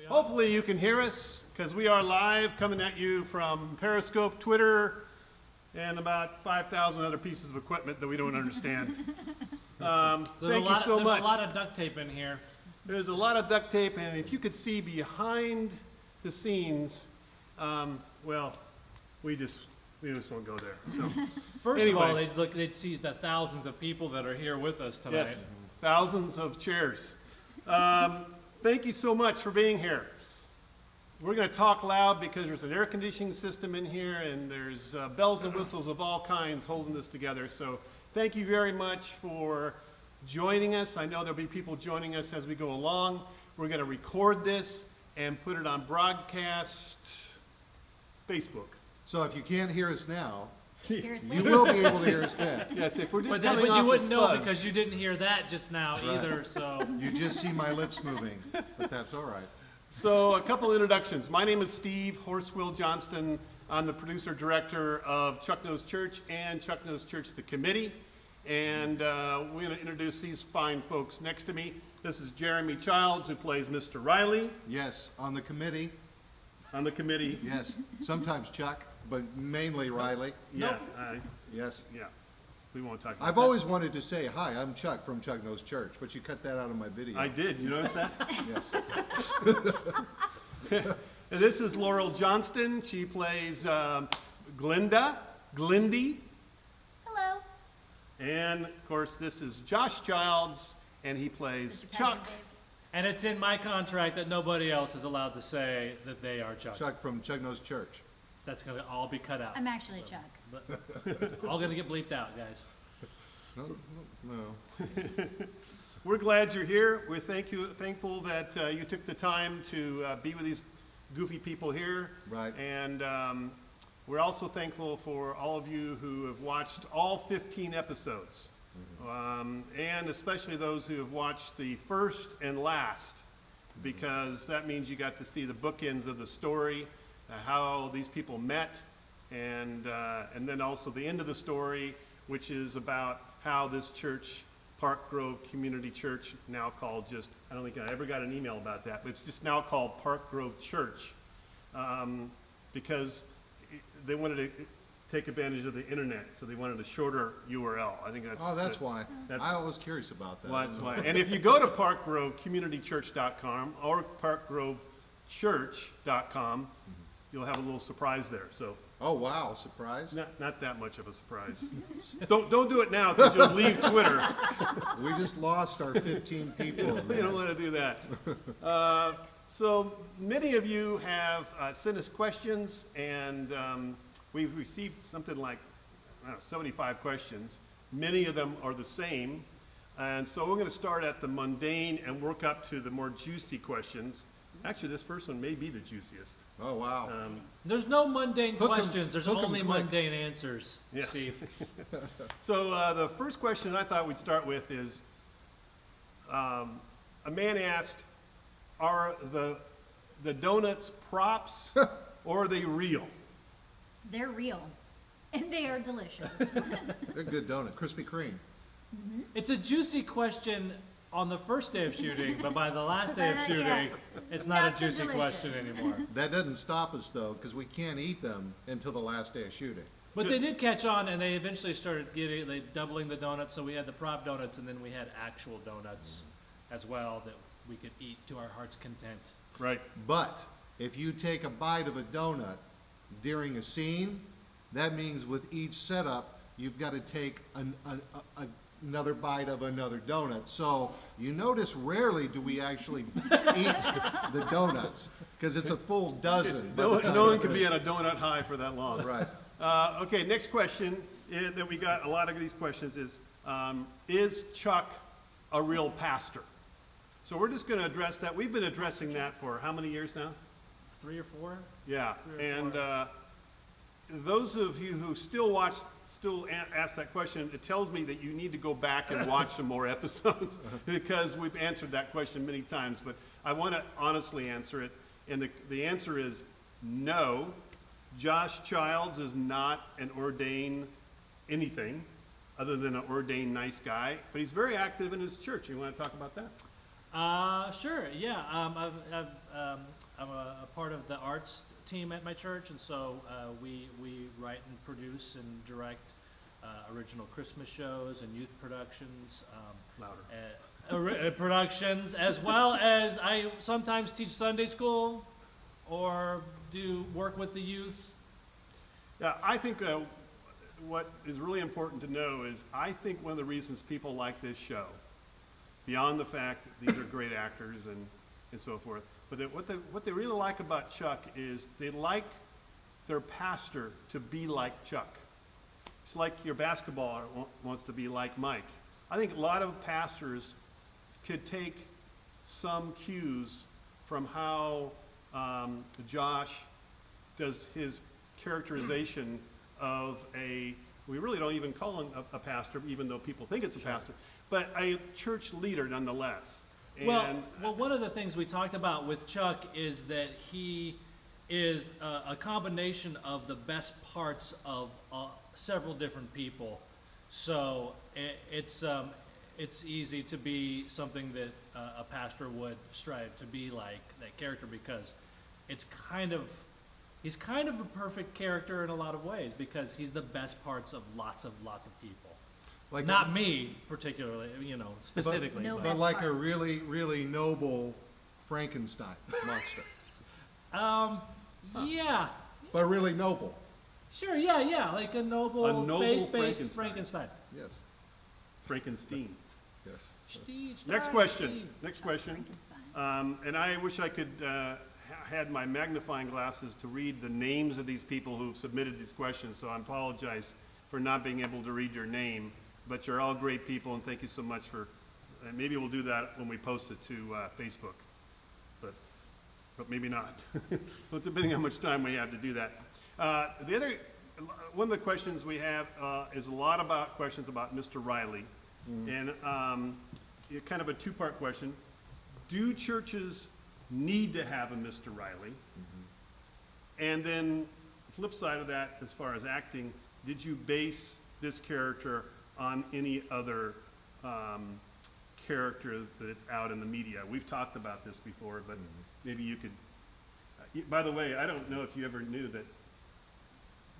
Hopefully you can hear us, because we are live coming at you from Periscope, Twitter, and about 5,000 other pieces of equipment that we don't understand. Thank you so much. There's a lot of duct tape in here. There's a lot of duct tape, and if you could see behind the scenes, well, we just won't go there. So, First anyway. of all, they'd see the thousands of people that are here with us tonight. Yes, thousands of chairs. Thank you so much for being here. We're going to talk loud because there's an air conditioning system in here, and there's bells and whistles of all kinds holding this together. So thank you very much for joining us. I know there'll be people joining us as we go along. We're going to record this and put it on broadcast Facebook. So if you can't hear us now, Here's you will be able to hear us then. Yes, if we're just But coming off you of wouldn't know fuzz. because you didn't hear that just now Right. either. So You just see my lips moving, but that's all right. So a couple introductions. My name is Steve Horswill Johnston. I'm the producer-director of Chuck Knows Church and Chuck Knows Church, the committee. And we're going to introduce these fine folks next to me. This is Jeremy Childs, who plays Mr. Riley Yes, on the committee. on the committee. Yes, sometimes Chuck, but mainly Riley. Yeah, Yes. yeah. We won't talk about I've that. always wanted to say, hi, I'm Chuck from Chuck Knows Church, but you cut that out of my video. I did. You notice that? Yes. And this is Laurel Johnston. She plays Glindy. Hello. And, of course, this is Josh Childs, and he plays Chuck. and it's in my contract that nobody else is allowed to say that they are Chuck. Chuck from Chuck Knows Church. That's gonna all be cut out. I'm actually Chuck. But all gonna get bleeped out, guys. No. We're glad you're here. We're thankful that you took the time to be with these goofy people here. Right. And we're also thankful for all of you who have watched all 15 episodes. And especially those who have watched the first and last, because that means you got to see the bookends of the story, how these people met, and then also the end of the story, which is about how this church, Park Grove Community Church, now called just, I don't think I ever got an email about that, but it's just now called Park Grove Church, because they wanted to take advantage of the internet, so they wanted a shorter URL. I think that's... Oh, that's why. that's- I was curious about that. Well, that's why. And if you go to parkgrovecommunitychurch.com or parkgrovechurch.com, you'll have a little surprise there. So Oh, wow, surprise. not that much of a surprise. Don't do it now because you'll leave Twitter. We just lost our 15 people. You man. don't want to do that. So many of you have sent us questions, and we've received something like 75 questions. Many of them are the same. And so we're going to start at the mundane and work up to the more juicy questions. Actually, this first one may be the juiciest. Oh, wow. There's no mundane Hook 'em- questions. There's hook 'em only quick. mundane answers, Yeah. Steve. So the first question I thought we'd start with is, a man asked, are the donuts props or are they real? They're real. And they are delicious. They're good donut. Krispy Kreme. It's a juicy question on the first day of shooting, but by the last day of shooting, Yeah. it's not Not a so juicy delicious. question anymore. That doesn't stop us, though, because we can't eat them until the last day of shooting. But they did catch on, and they eventually started doubling the donuts. So we had the prop donuts, and then we had actual donuts as well that we could eat to our heart's content. Right. But if you take a bite of a donut during a scene, that means with each setup, you've got to take another bite of another donut. So you notice rarely do we actually eat the donuts, because it's a full dozen. by the time No one we can be finish. on a donut high for that long. Right. Okay, next question that we got a lot of these questions is Chuck a real pastor? So we're just going to address that. We've been addressing that for how many years now? 3 or 4? Yeah, 3 or and 4. Those of you who still ask that question, it tells me that you need to go back and watch some more episodes because we've answered that question many times. But I want to honestly answer it, and the answer is no. Josh Childs is not an ordained anything other than an ordained nice guy, but he's very active in his church. You want to talk about that? Sure. Yeah. I'm a part of the arts team at my church, and so we write and produce and direct original Christmas shows and youth productions. Louder. Productions, as well as I sometimes teach Sunday school or do work with the youth. Yeah, I think what is really important to know is I think one of the reasons people like this show, beyond the fact that these are great actors and so forth, but what they really like about Chuck is they like their pastor to be like Chuck. It's like your basketballer wants to be like Mike. I think a lot of pastors could take some cues from how Josh does his characterization of we really don't even call him a pastor, even though people think it's a pastor, but a church leader nonetheless. And well, one of the things we talked about with Chuck is that he is a combination of the best parts of several different people. So it's easy to be something that a pastor would strive to be like that character, because he's kind of a perfect character in a lot of ways, because he's the best parts of lots of people. Like Not me particularly, specifically. No but best like part. a really, really noble Frankenstein monster. Yeah, But really noble. sure, yeah, like a noble fake-faced Frankenstein. Frankenstein. Yes. Frankenstein. Yes. Next question. Frankenstein. And I wish I could had my magnifying glasses to read the names of these people who've submitted these questions, so I apologize for not being able to read your name, but you're all great people, and thank you so much for, and maybe we'll do that when we post it to Facebook, but maybe not. Well, depending on how much time we have to do that. One of the questions we have is a lot about questions about Mr. Riley, and kind of a two-part question. Do churches need to have a Mr. Riley? And then flip side of that, as far as acting, did you base this character on any other character that's out in the media? We've talked about this before, but maybe you could, by the way, I don't know if you ever knew that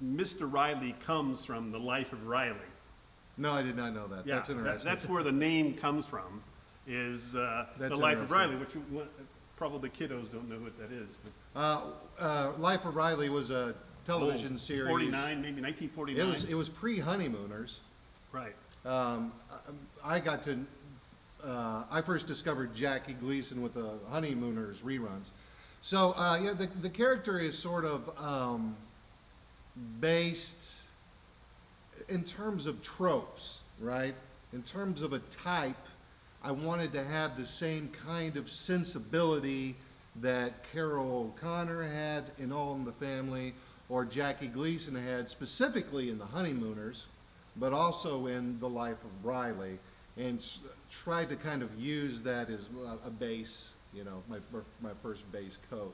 Mr. Riley comes from the life of Riley. No, I did not know that. Yeah, That's interesting. that's where the name comes from, is the That's life of interesting. Riley, which probably kiddos don't know what that is. But Life of Riley was a television series. 49, maybe 1949. It was pre-Honeymooners. Right. I first discovered Jackie Gleason with the Honeymooners reruns. So the character is sort of based in terms of tropes, right? In terms of a type, I wanted to have the same kind of sensibility that Carol O'Connor had in All in the Family, or Jackie Gleason had specifically in The Honeymooners, but also in The Life of Riley, and tried to kind of use that as a base, my first base coat,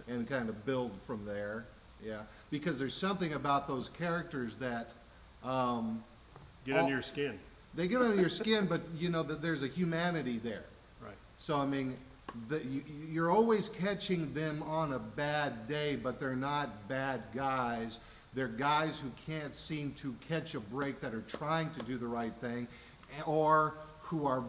and kind of build from there. Yeah, because there's something about those characters that Get under your skin. they get under your skin, but that there's a humanity there. Right. So I mean, you're always catching them on a bad day, but they're not bad guys. They're guys who can't seem to catch a break, that are trying to do the right thing, or who are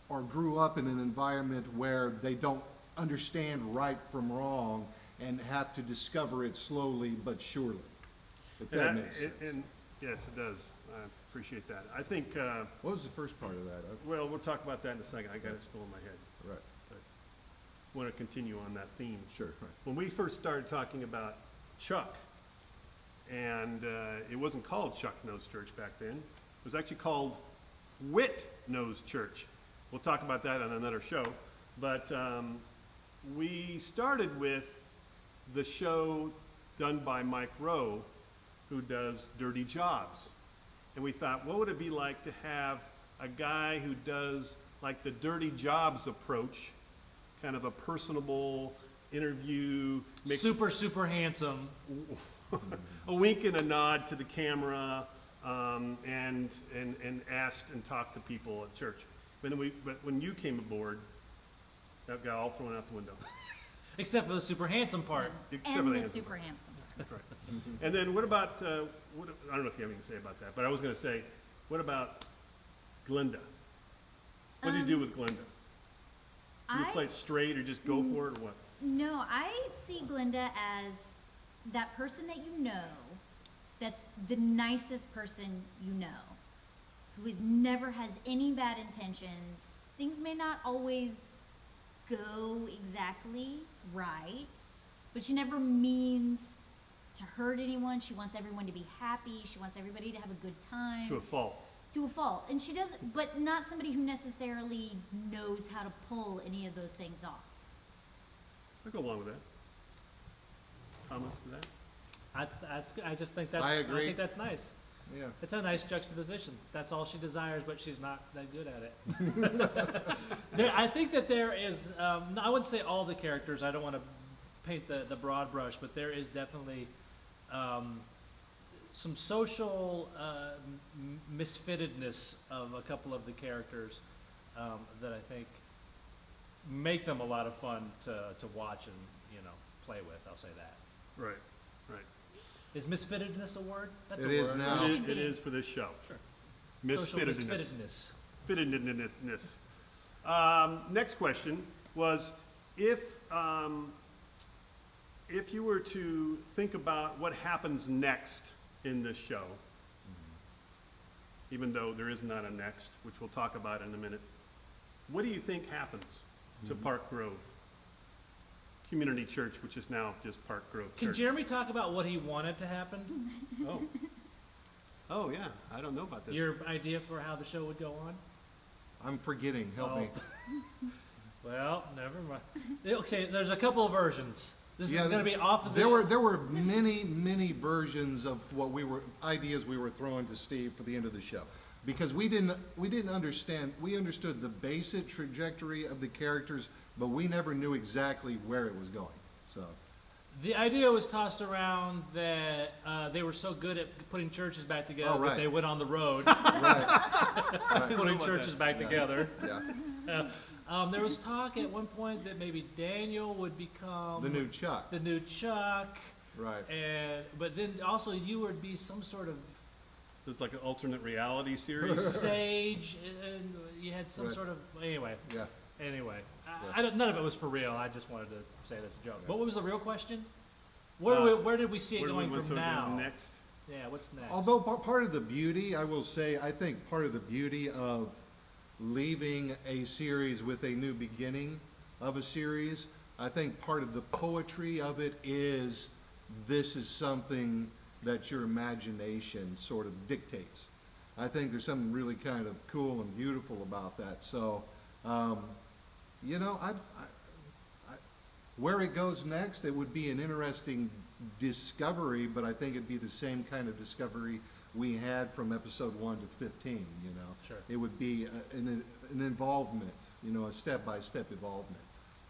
or grew up in an environment where they don't understand right from wrong and have to discover it slowly but surely. If that makes sense. Yes, it does. I appreciate that. I think, What was the first part of that? well, we'll talk about that in a second. I got it still in my head. Right, Want to continue on that theme. sure, right. When we first started talking about Chuck, and it wasn't called Chuck Knows Church back then. It was actually called Wit Knows Church. We'll talk about that on another show. But we started with the show done by Mike Rowe, who does Dirty Jobs. And we thought, what would it be like to have a guy who does like the Dirty Jobs approach, kind of a personable interview, Super handsome. a wink and a nod to the camera, and asked and talked to people at church. But when you came aboard, that got all thrown out the window. Except for the super handsome part. Except for And the handsome super part. handsome. That's right. And then what about, I don't know if you have anything to say about that, but I was gonna say, what about Glinda? What do you do with Glinda? You just play it straight or just go for it or what? No, I see Glinda as that person that you know, that's the nicest person you know, who never has any bad intentions. Things may not always go exactly right, but she never means to hurt anyone. She wants everyone to be happy. She wants everybody to have a good time. To a fault. To a fault. And she doesn't, but not somebody who necessarily knows how to pull any of those things off. I'll go along with that. Comments to that? I just think that's. I agree. I think that's nice. Yeah. It's a nice juxtaposition. That's all she desires, but she's not that good at it. I think that there is. I wouldn't say all the characters. I don't want to paint the broad brush, but there is definitely some social misfittedness of a couple of the characters that I think make them a lot of fun to watch and play with. I'll say that. Right, right. Is misfittedness a word? That's It a is word. now. Should It be. is for this show. Sure. Social Misfittedness. misfittedness. Fittedness. Next question was, if you were to think about what happens next in this show, even though there is not a next, which we'll talk about in a minute, what do you think happens to Park Grove Community Church, which is now just Park Grove Can Church? Jeremy talk about what he wanted to happen? Oh. Oh, yeah, I don't know about this. Your idea for how the show would go on? I'm forgetting. Help me. Well, never mind. Okay, there's a couple of versions. This Yeah, is going to be off of the. There were many versions of ideas we were throwing to Steve for the end of the show, because we didn't understand. We understood the basic trajectory of the characters, but we never knew exactly where it was going. So The idea was tossed around that they were so good at putting churches back together Oh, right. that they went on the road right, putting churches back together. yeah, There was talk at one point that maybe Daniel would become the new Chuck. the new Chuck, Right. but then also you would be some sort of So it's like an alternate reality series. sage, and you had some Right. sort of anyway. Yeah. Anyway, Yeah. none of it was for real. I just wanted to say it as a joke. Yeah. But what was the real question? Uh, Where did we see it Where do going what's from sort of now? next? Yeah, what's next? Although part of the beauty, I will say, I think part of the beauty of leaving a series with a new beginning of a series, I think part of the poetry of it is this is something that your imagination sort of dictates. I think there's something really kind of cool and beautiful about that. So, where it goes next, it would be an interesting discovery, but I think it'd be the same kind of discovery we had from episode 1 to 15, Sure. It would be an involvement, a step-by-step involvement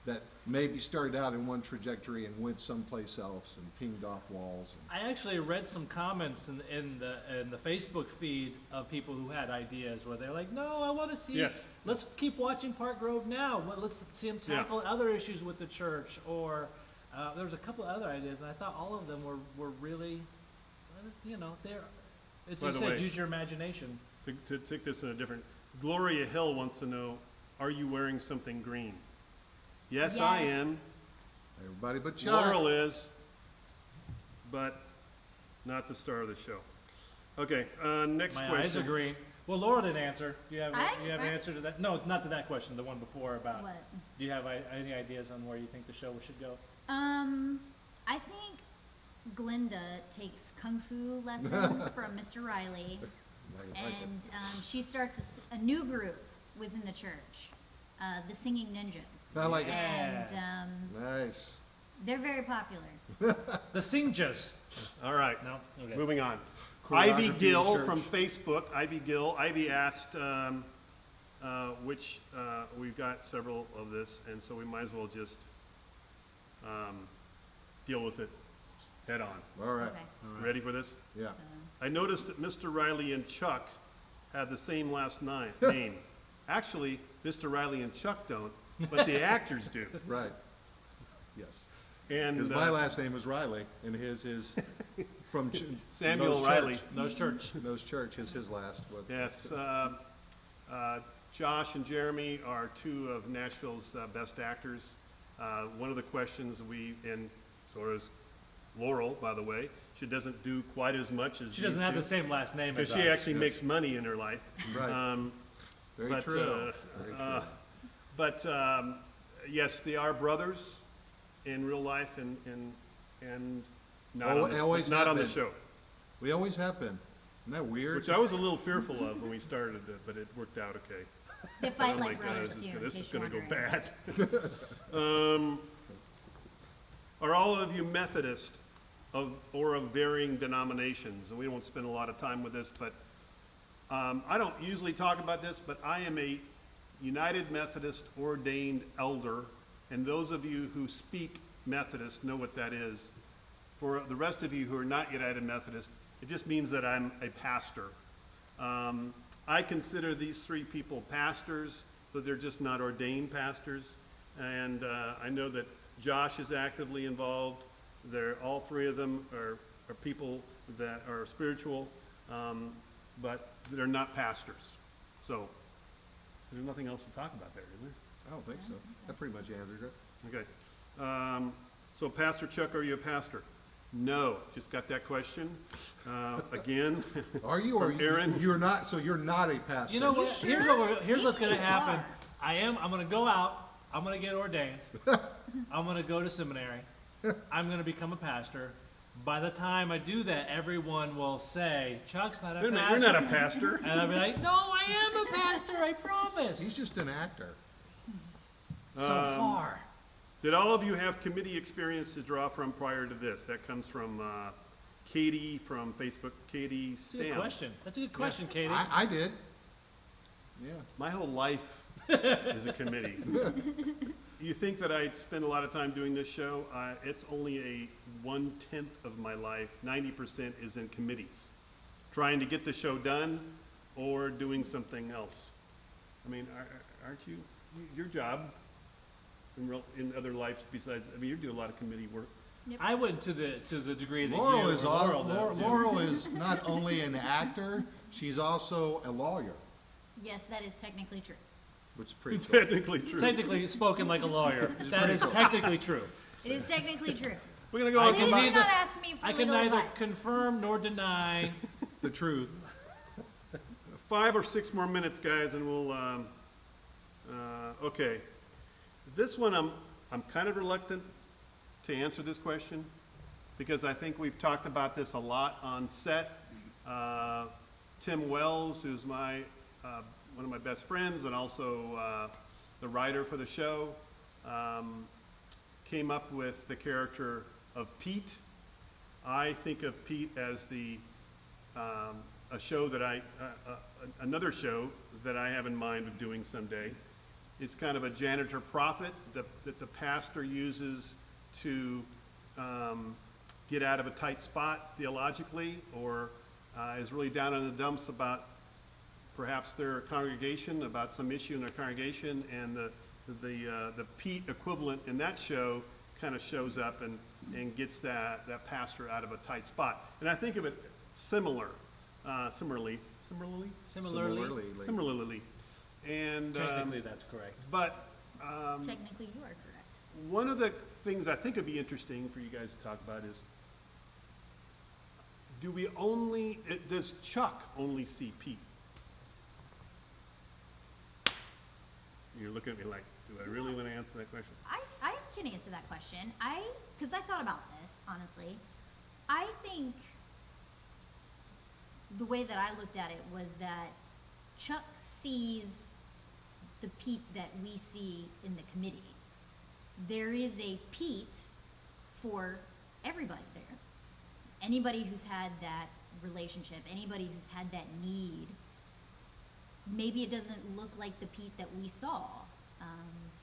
that maybe started out in one trajectory and went someplace else and pinged off walls. I actually read some comments in the Facebook feed of people who had ideas where they're like, "No, I want to see. Yes. Let's keep watching Park Grove now. Let's see him tackle other issues with the church." Or there was a couple of other ideas, and I thought all of them were really, they're. It's By like the you said, way- use your imagination. To take this in a different, Gloria Hill wants to know, are you wearing something green? Yes, I Yes. am. Everybody but Chuck. Laurel is, but not the star of the show. Okay, next My question. eyes are green. Well, Laura didn't answer. Do you have I- an answer to that? No, not to that question. The one before about. What? Do you have any ideas on where you think the show should go? I think Glinda takes kung fu lessons from Mr. Riley, and she starts a new group within the church, the Singing Ninjas. I like it. And Nice. they're very popular. The Sinjas. All right, No. Okay. moving on. Choreography Ivy in Gill church. from Facebook. Ivy Gill. Ivy asked, which we've got several of this, and so we might as well just deal with it head on. All right. Okay. Ready for this? Yeah. I noticed that Mr. Riley and Chuck have the same last name. Actually, Mr. Riley and Chuck don't, but the actors do. Right. Yes. And Because my last name is Riley, and his is from Samuel Nose Riley. Church. Nose Church. Nose Church is his last. Yes, Josh and Jeremy are two of Nashville's best actors. One of the questions and so is Laurel, by the way. She doesn't do quite as much as She doesn't have the same last name as because she us. actually makes money in her life. Right. Very but, true. Very true. But yes, they are brothers in real life and not, Oh, on, the, always not have on the been. show. We always have been. Isn't that weird? Which I was a little fearful of when we started it, but it worked out okay. They fight Oh like my God, brothers too. this in is case going to you're go wondering. bad. Are all of you Methodist or of varying denominations? And we won't spend a lot of time with this, but I don't usually talk about this, but I am a United Methodist ordained elder, and those of you who speak Methodist know what that is. For the rest of you who are not United Methodist, it just means that I'm a pastor. I consider these three people pastors, but they're just not ordained pastors. And I know that Josh is actively involved. All three of them are people that are spiritual, but they're not pastors. So there's nothing else to talk about there, is there? I don't think so. That pretty much answered it. Okay. So Pastor Chuck, are you a pastor? No. Just got that question. Again. Are you or From Aaron? you're not? So you're not a pastor. You know what? sure? Here's what's going to You happen. are. I'm going to go out. I'm going to get ordained. I'm going to go to seminary. I'm going to become a pastor. By the time I do that, everyone will say, Chuck's not a Wait a minute, pastor. you're not a pastor. And I'll be like, no, I am a pastor, I promise. He's just an actor. So far. Did all of you have committee experience to draw from prior to this? That comes from Katie from Facebook. Katie That's a good Stam. question. That's a good question, Katie. I did. Yeah. My whole life is a committee. You think that I'd spend a lot of time doing this show? It's only a 1/10 of my life. 90% is in committees, trying to get the show done or doing something else. I mean, aren't you? Your job in other lives besides, I mean, you do a lot of committee work. I went to the degree that Laurel you is or Laurel did. Laurel is not only an actor, she's also a lawyer, Yes, that is technically true. which is pretty cool. Technically true. Technically spoken like a lawyer. That is technically true. It is technically true. We're gonna go. I Please can do neither- not ask me for I can legal neither advice. confirm nor deny. The truth. 5 or 6 more minutes, guys, and we'll. Okay, this one I'm kind of reluctant to answer this question because I think we've talked about this a lot on set. Tim Wells, who's one of my best friends and also the writer for the show, came up with the character of Pete. I think of Pete as a show that another show that I have in mind of doing someday. It's kind of a janitor prophet that the pastor uses to get out of a tight spot theologically, or is really down in the dumps about perhaps their congregation, about some issue in their congregation, and the Pete equivalent in that show kind of shows up and gets that pastor out of a tight spot. And I think of it similarly. And Technically, that's correct. but Technically, you are correct. one of the things I think would be interesting for you guys to talk about is, does Chuck only see Pete? You're looking at me like, do I really want to answer that question? I can answer that question. Because I thought about this, honestly. I think the way that I looked at it was that Chuck sees the Pete that we see in the committee. There is a Pete for everybody there. Anybody who's had that relationship, anybody who's had that need. Maybe it doesn't look like the Pete that we saw.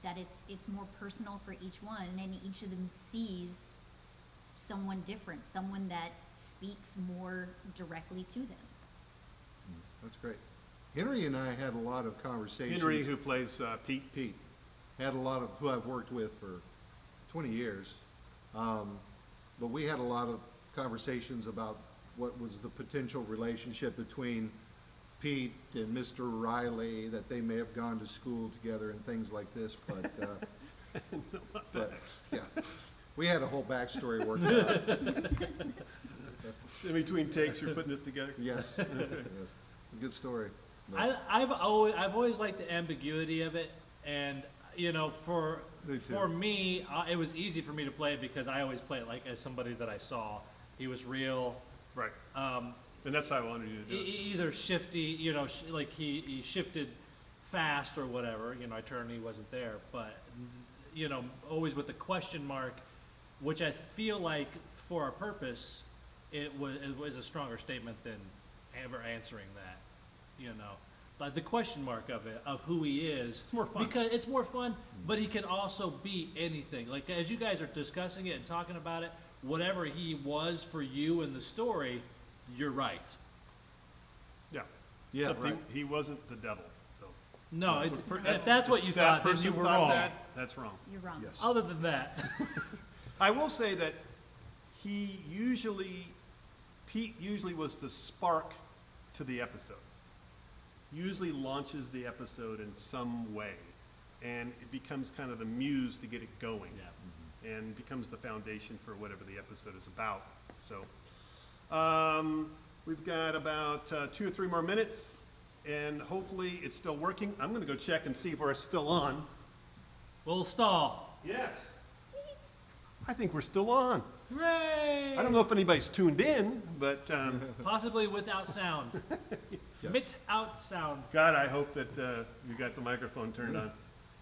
That it's more personal for each one, and each of them sees someone different, someone that speaks more directly to them. That's great. Henry and I had a lot of conversations. Henry, who plays Pete. Had a lot of, who I've worked with for 20 years. But we had a lot of conversations about what was the potential relationship between Pete and Mr. Riley, that they may have gone to school together and things like this, but yeah, we had a whole backstory worked out. In between takes, you're putting this together? Yes, yes, good story. But I've always liked the ambiguity of it, and you know, for Me too. for me, it was easy for me to play it because I always play it like as somebody that I saw. He was real. Right. And that's how I wanted you to do it. Either shifty, you know, like he shifted fast or whatever. You know, I turned, he wasn't there, but you know, always with the question mark, which I feel like for our purpose, it was a stronger statement than ever answering that. You know, like the question mark of it, of who he is. It's more fun. Because it's more fun, but he can also be anything. Like as you guys are discussing it and talking about it, whatever he was for you in the story, you're right. Yeah. Yeah, Except right. he wasn't the devil, though. No, That's- if that's what you that thought, then person you were thought wrong. that, Yes. that's wrong. You're wrong. Yes. Other than that, I will say that Pete usually was the spark to the episode. Usually launches the episode in some way, and it becomes kind of the muse to get it going. yeah. And becomes the foundation for whatever the episode is about. So, we've got about 2 or 3 more minutes, and hopefully it's still working. I'm going to go check and see if we're still on. We'll stall. Yes, Sweet. I think we're still on. Hooray! I don't know if anybody's tuned in, but Possibly without sound. Yes. Without sound. God, I hope that you got the microphone turned on.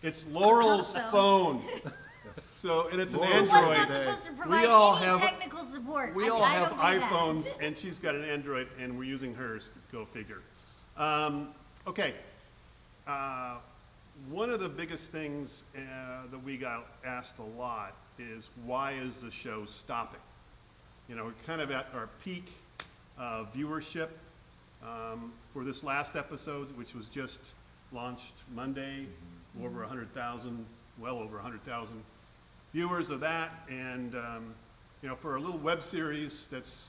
It's Laurel's so. phone. So, and it's an Laurel Who was not Android. Today. supposed to provide all any have- technical support. We I all have don't do that. iPhones, and she's got an Android, and we're using hers. Go figure. Okay. One of the biggest things that we got asked a lot is, why is the show stopping? You know, we're kind of at our peak viewership for this last episode, which was just launched Monday. Over 100,000, well over 100,000 viewers of that, and you know, for a little web series that's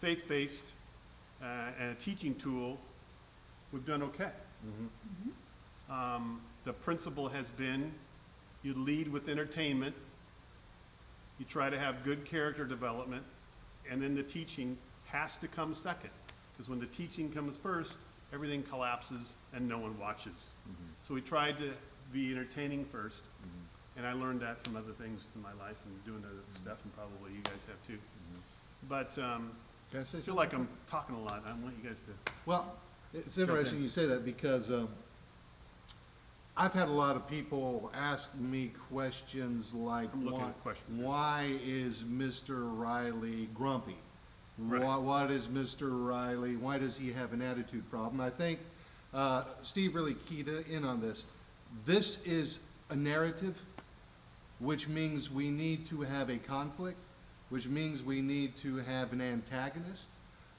faith-based and a teaching tool, we've done okay. The principle has been, you lead with entertainment, you try to have good character development, and then the teaching has to come second. Because when the teaching comes first, everything collapses and no one watches. So we tried to be entertaining first, and I learned that from other things in my life and doing other stuff, and probably you guys have too. But Can I say I something? feel like I'm talking a lot. I want you guys to. Well, it's interesting you say that because I've had a lot of people ask me questions like, I'm looking at questions. why is Mr. Riley grumpy? Right. What is Mr. Riley, why does he have an attitude problem? I think Steve really keyed in on this. This is a narrative, which means we need to have a conflict, which means we need to have an antagonist.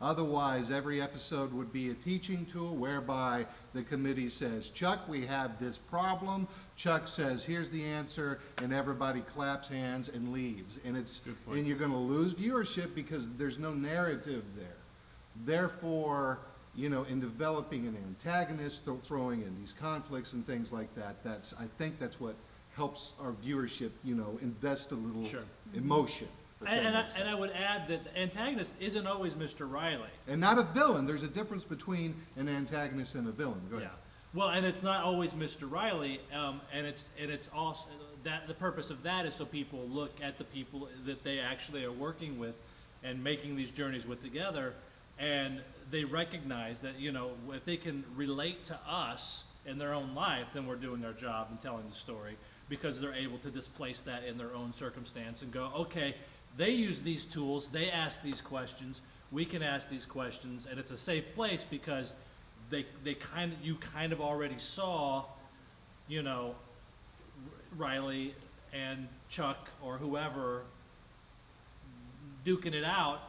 Otherwise, every episode would be a teaching tool whereby the committee says, Chuck, we have this problem. Chuck says, here's the answer, and everybody claps hands and leaves. And Good point. and you're going to lose viewership because there's no narrative there. Therefore, you know, in developing an antagonist, throwing in these conflicts and things like that, I think that's what helps our viewership, you know, invest a little Sure. emotion. if that makes And I sense. would add that the antagonist isn't always Mr. Riley. And not a villain. There's a difference between an antagonist and a villain. Go ahead. Yeah. Well, and it's not always Mr. Riley, and it's also that the purpose of that is so people look at the people that they actually are working with and making these journeys with together, and they recognize that, you know, if they can relate to us in their own life, then we're doing our job in telling the story, because they're able to displace that in their own circumstance and go, okay, they use these tools, they ask these questions, we can ask these questions, and it's a safe place because you kind of already saw, you know, Riley and Chuck or whoever duking it out,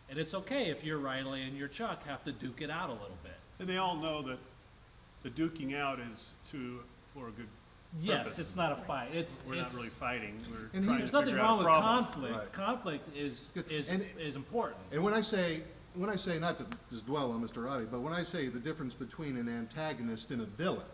and it's okay if you're Riley and you're Chuck have to duke it out a little bit. And they all know that the duking out is for a good Yes, purpose. it's not a fight. We're not really fighting. We're And trying There's to nothing figure out wrong a with problem. conflict. Right. Conflict is Good. is And- is important. And when I say, not to just dwell on Mr. Riley, but when I say the difference between an antagonist and a villain,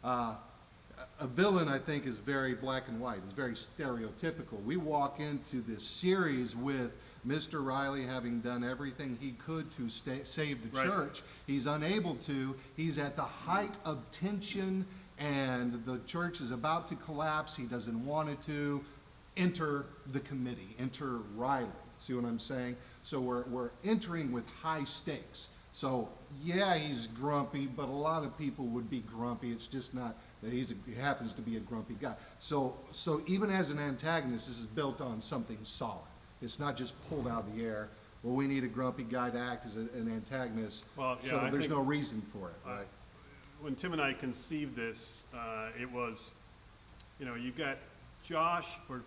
a villain, I think, is very black and white. It's very stereotypical. We walk into this series with Mr. Riley having done everything he could to save the Right. church. He's unable to. He's at the height of tension, and the church is about to collapse. He doesn't want it to. Enter the committee. Enter Riley. See what I'm saying? So we're entering with high stakes. So yeah, he's grumpy, but a lot of people would be grumpy. It's just not that he happens to be a grumpy guy. So even as an antagonist, this is built on something solid. It's not just pulled out of the air. Well, we need a grumpy guy to act as an antagonist. Well, yeah, so that I there's think- no reason for it, right? When Tim and I conceived this, it was, you've got Josh or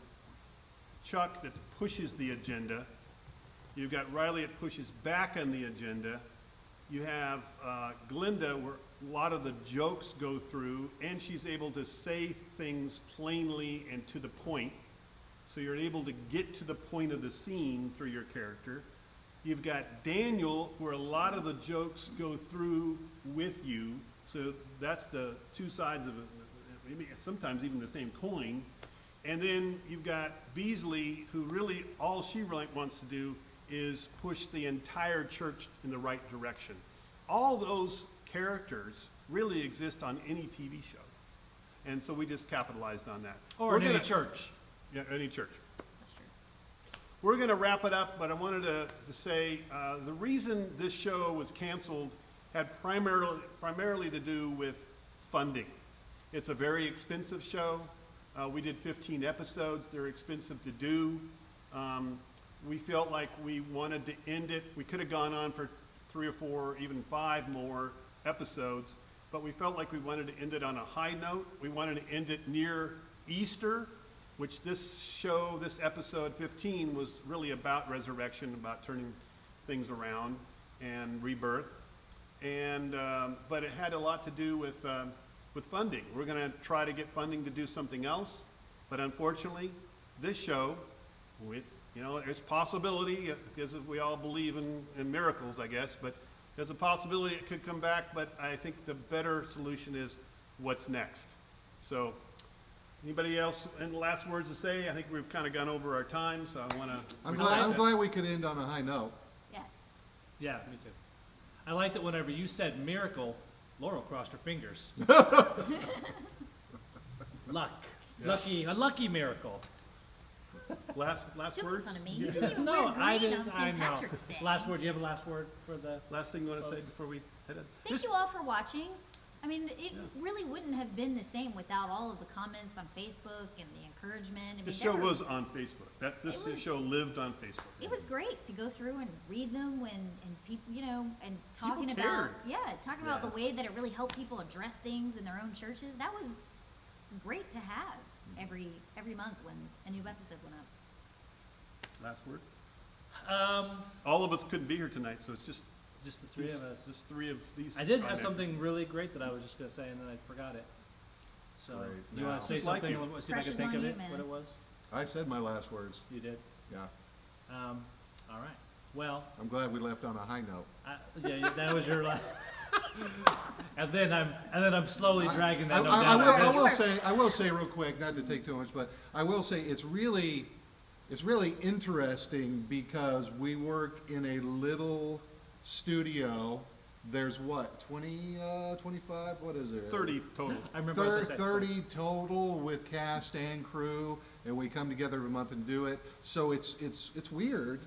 Chuck that pushes the agenda. You've got Riley that pushes back on the agenda. You have Glinda, where a lot of the jokes go through, and she's able to say things plainly and to the point. So you're able to get to the point of the scene through your character. You've got Daniel, where a lot of the jokes go through with you. So that's the two sides of it, maybe sometimes even the same coin. And then you've got Beasley, who really, all she really wants to do is push the entire church in the right direction. All those characters really exist on any TV show. And so we just capitalized on that. Or We're in any gonna- church. Yeah, any church. That's true. We're going to wrap it up, but I wanted to say the reason this show was canceled had primarily to do with funding. It's a very expensive show. We did 15 episodes. They're expensive to do. We felt like we wanted to end it. We could have gone on for 3 or 4, even 5 more episodes, but we felt like we wanted to end it on a high note. We wanted to end it near Easter, which this episode 15 was really about resurrection, about turning things around and rebirth. And but it had a lot to do with funding. We're going to try to get funding to do something else, but unfortunately, this show, there's possibility, because we all believe in miracles, I guess, but there's a possibility it could come back, but I think the better solution is what's next. So, anybody else any last words to say? I think we've kind of gone over our time, so I want to... I'm glad we could end on a high note. Yes. Yeah, me too. I liked it whenever you said miracle, Laurel crossed her fingers. Luck. Yeah. A lucky miracle. Last Don't make words? fun of me. You didn't even No, wear I green didn't. on I St. know. Patrick's Day. Last word. Do you have a last word for the? Last thing you want to say before we head out? Thank you all for watching. I mean, it really wouldn't have been the same without all of the comments on Facebook and the encouragement. I mean, The there show were- was on Facebook. This It was- show lived on Facebook. It was great to go through and read them and people, and talking People about cared. talking about the Yes. way that it really helped people address things in their own churches. That was great to have every month when a new episode went up. Last word? Um, All of us couldn't be here tonight, so it's just just the three of us. Just 3 of these. I did have fine something really great that I was just gonna say, and then I forgot it. So Great. you want Now- to say Just like something? you. See if I can Pressure's think on of you, it. man. What it was? I said my last words. You did. Yeah. All right. Well, I'm glad we left on a high note. that was your last. and then I'm slowly dragging that note I down. I will say real quick, not to take too much, but I will say it's really interesting because we work in a little studio. There's what, 20, 25, what is it? 30 total. I remember. what I said. 30 total with cast and crew, and we come together every month and do it. So it's weird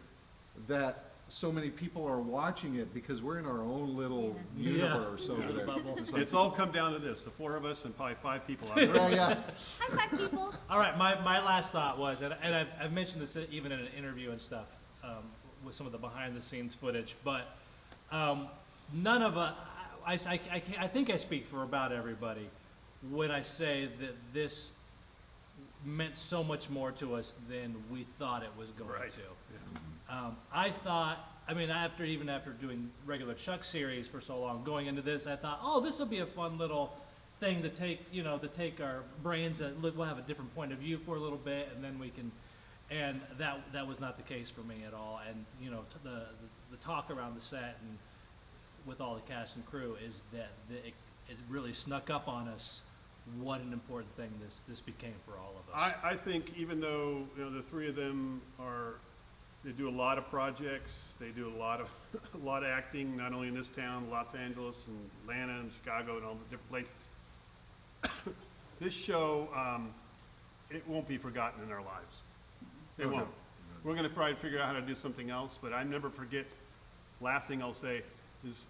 that so many people are watching it because we're in our own little Yeah. universe over there. Bubble. It's like, It's all come down to this, the 4 of us and probably 5 people out there. yeah, yeah. High five, people. All right, my last thought was, and I've mentioned this even in an interview and stuff with some of the behind the scenes footage, but none of I think I speak for about everybody when I say that meant so much more to us than we thought it was going Right. to. I thought, I mean, even after doing regular Chuck series for so long, going into this, I thought, oh, this will be a fun little thing to take, to take our brains and we'll have a different point of view for a little bit, and then we can. And that was not the case for me at all. And the talk around the set and with all the cast and crew is that it really snuck up on us what an important thing this became for all of us. I think even though the three of them they do a lot of projects, they do a lot of acting, not only in this town, Los Angeles and Atlanta and Chicago and all the different places. This show, it won't be forgotten in our lives. It No won't. doubt. We're going to try to figure out how to do something else, but I never forget. Last thing I'll say is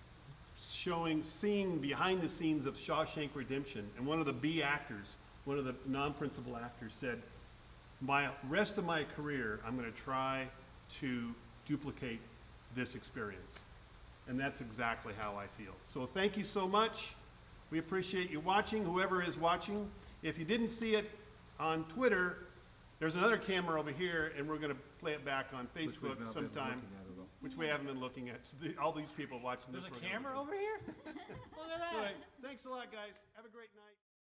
seeing behind the scenes of Shawshank Redemption, and one of the B actors, one of the non-principal actors said, my rest of my career, I'm going to try to duplicate this experience. And that's exactly how I feel. So thank you so much. We appreciate you watching, whoever is watching. If you didn't see it on Twitter, there's another camera over here, and we're going to play it back on Which we've Facebook not been sometime, looking at at all. which we haven't been looking at. So all these people watching There's this. a we're gonna camera look over here? Look at at. that. Anyway, thanks a lot, guys. Have a great night.